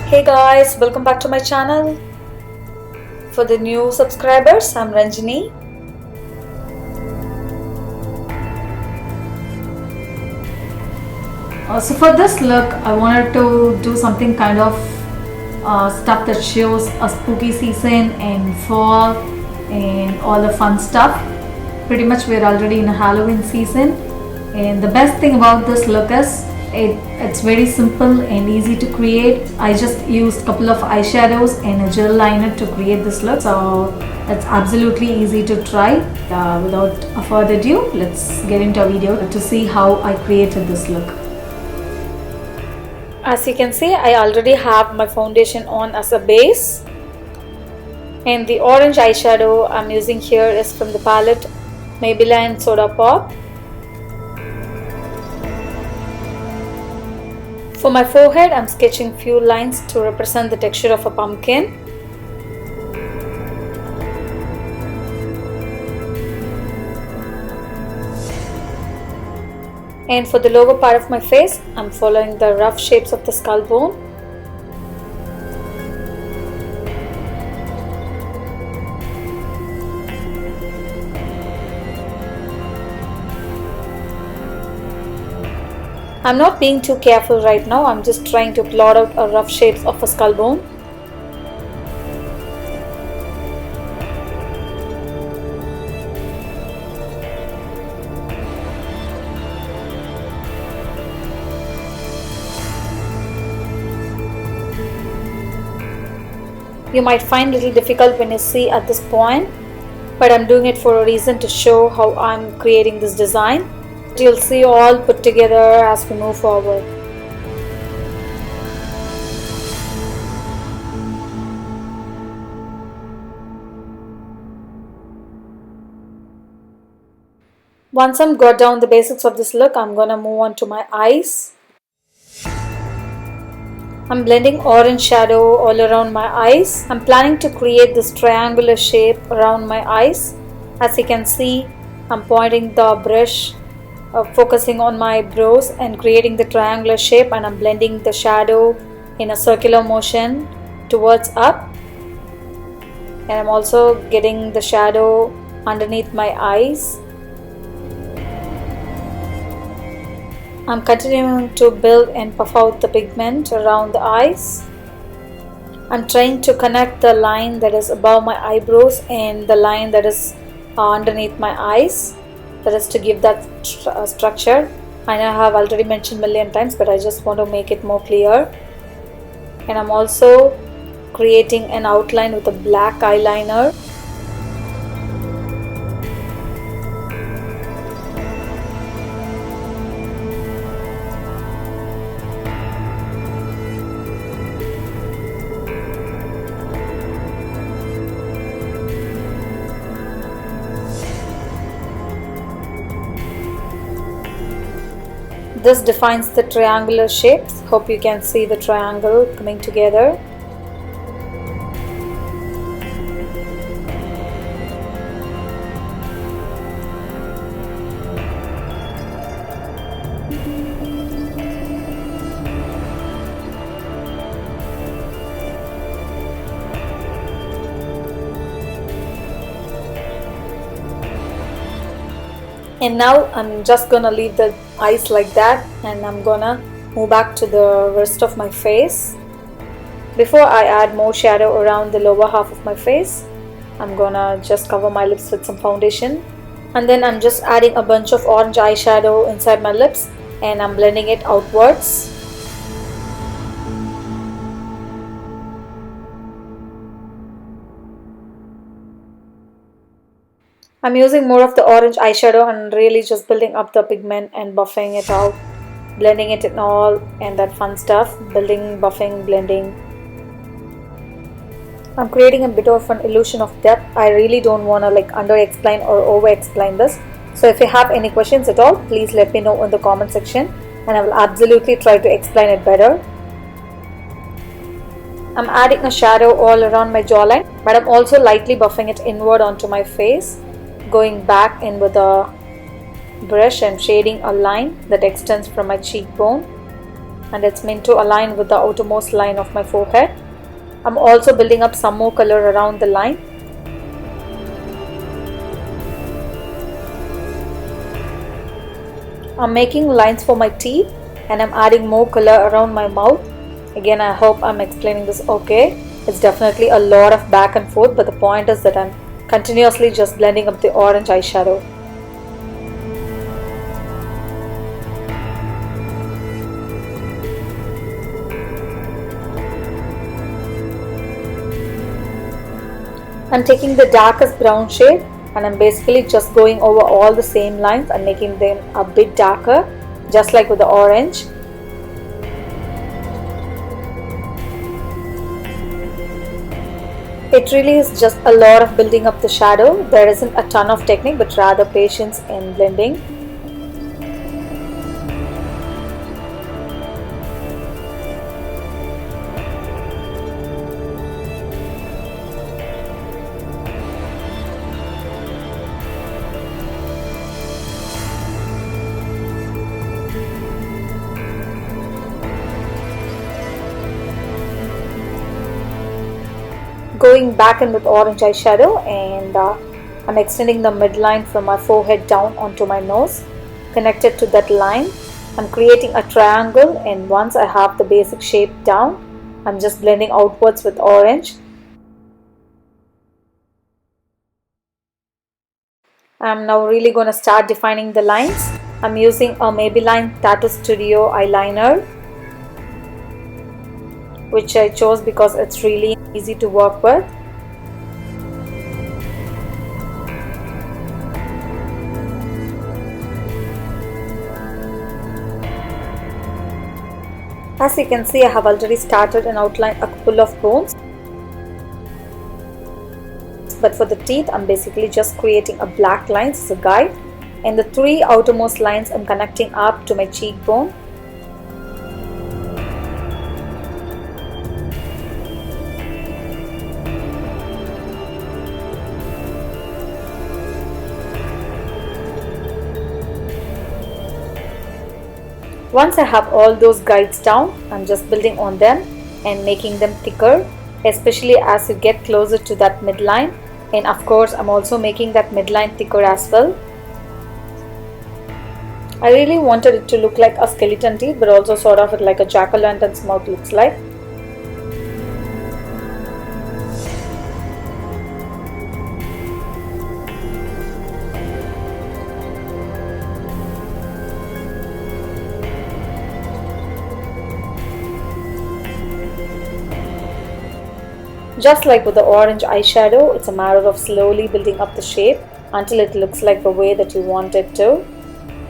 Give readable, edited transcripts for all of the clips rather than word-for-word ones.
Hey guys, welcome back to my channel. For the new subscribers, I'm Ranjani. So for this look, I wanted to do something kind of stuff that shows a spooky season and fall and all the fun stuff. Pretty much we're already in a Halloween season, and the best thing about this look is it's very simple and easy to create. I just used a couple of eyeshadows and a gel liner to create this look, so it's absolutely easy to try. Without further ado, let's get into a video to see how I created this look. As you can see, I already have my foundation on as a base, and the orange eyeshadow I'm using here is from the palette Maybelline Soda Pop. For my forehead, I'm sketching few lines to represent the texture of a pumpkin. And for the lower part of my face, I'm following the rough shapes of the skull bone. I'm not being too careful right now, I'm just trying to plot out a rough shapes of a skull bone. You might find it a little difficult when you see at this point, but I'm doing it for a reason, to show how I'm creating this design. You'll see all put together as we move forward. Once I'm got down the basics of this look, I'm gonna move on to my eyes. I'm blending orange shadow all around my eyes. I'm planning to create this triangular shape around my eyes. As you can see, I'm pointing the brush, focusing on my brows and creating the triangular shape, and I'm blending the shadow in a circular motion towards up, and I'm also getting the shadow underneath my eyes. I'm continuing to build and puff out the pigment around the eyes. I'm trying to connect the line that is above my eyebrows and the line that is underneath my eyes. That is to give that structure. I know I have already mentioned a million times, but I just want to make it more clear. And I'm also creating an outline with a black eyeliner. This defines the triangular shapes. Hope you can see the triangle coming together. And now I'm just gonna leave the eyes like that, and I'm gonna move back to the rest of my face. Before I add more shadow around the lower half of my face, I'm gonna just cover my lips with some foundation, and then I'm just adding a bunch of orange eyeshadow inside my lips, and I'm blending it outwards. I'm using more of the orange eyeshadow and really just building up the pigment and buffing it out, blending it in all and that fun stuff, building, buffing, blending. I'm creating a bit of an illusion of depth. I really don't want to like under explain or over explain this. So if you have any questions at all, please let me know in the comment section, and I will absolutely try to explain it better. I'm adding a shadow all around my jawline, but I'm also lightly buffing it inward onto my face, going back in with a brush and shading a line that extends from my cheekbone. and it's meant to align with the outermost line of my forehead. I'm also building up some more color around the line. I'm making lines for my teeth and I'm adding more color around my mouth. Again, I hope I'm explaining this okay. It's definitely a lot of back and forth, but the point is that I'm continuously just blending up the orange eyeshadow. I'm taking the darkest brown shade and I'm basically just going over all the same lines and making them a bit darker, just like with the orange. It really is just a lot of building up the shadow. There isn't a ton of technique, but rather patience in blending. Going back in with orange eyeshadow, and I'm extending the midline from my forehead down onto my nose. Connected to that line, I'm creating a triangle, and once I have the basic shape down, I'm just blending outwards with orange. I'm now really going to start defining the lines. I'm using a Maybelline Tatoo Studio eyeliner, which I chose because it's really easy to work with. As you can see, I have already started and outlined a couple of bones. But for the teeth, I'm basically just creating a black line as a guide. And the three outermost lines I'm connecting up to my cheekbone. Once I have all those guides down, I'm just building on them and making them thicker, especially as you get closer to that midline. And of course, I'm also making that midline thicker as well. I really wanted it to look like a skeleton teeth, but also sort of like a jack-o'-lantern's mouth looks like. Just like with the orange eyeshadow, it's a matter of slowly building up the shape until it looks like the way that you want it to.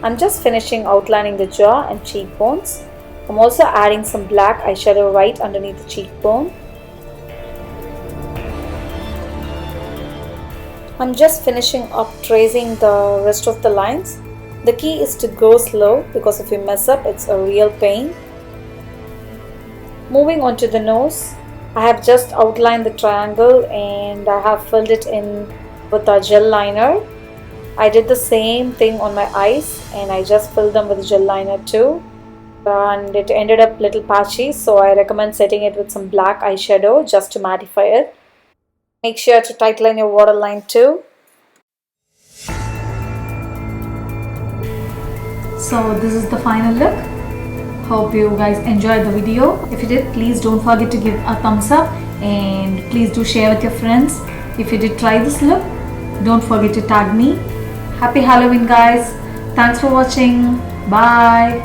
I'm just finishing outlining the jaw and cheekbones. I'm also adding some black eyeshadow right underneath the cheekbone. I'm just finishing up tracing the rest of the lines. The key is to go slow because if you mess up, it's a real pain. Moving on to the nose. I have just outlined the triangle and I have filled it in with a gel liner. I did the same thing on my eyes and I just filled them with gel liner too. And it ended up a little patchy, so I recommend setting it with some black eyeshadow just to mattify it. Make sure to tightline your waterline too. So this is the final look. Hope you guys enjoyed the video. If you did, please don't forget to give a thumbs up and please do share with your friends. If you did try this look, don't forget to tag me. Happy Halloween guys. Thanks for watching. Bye.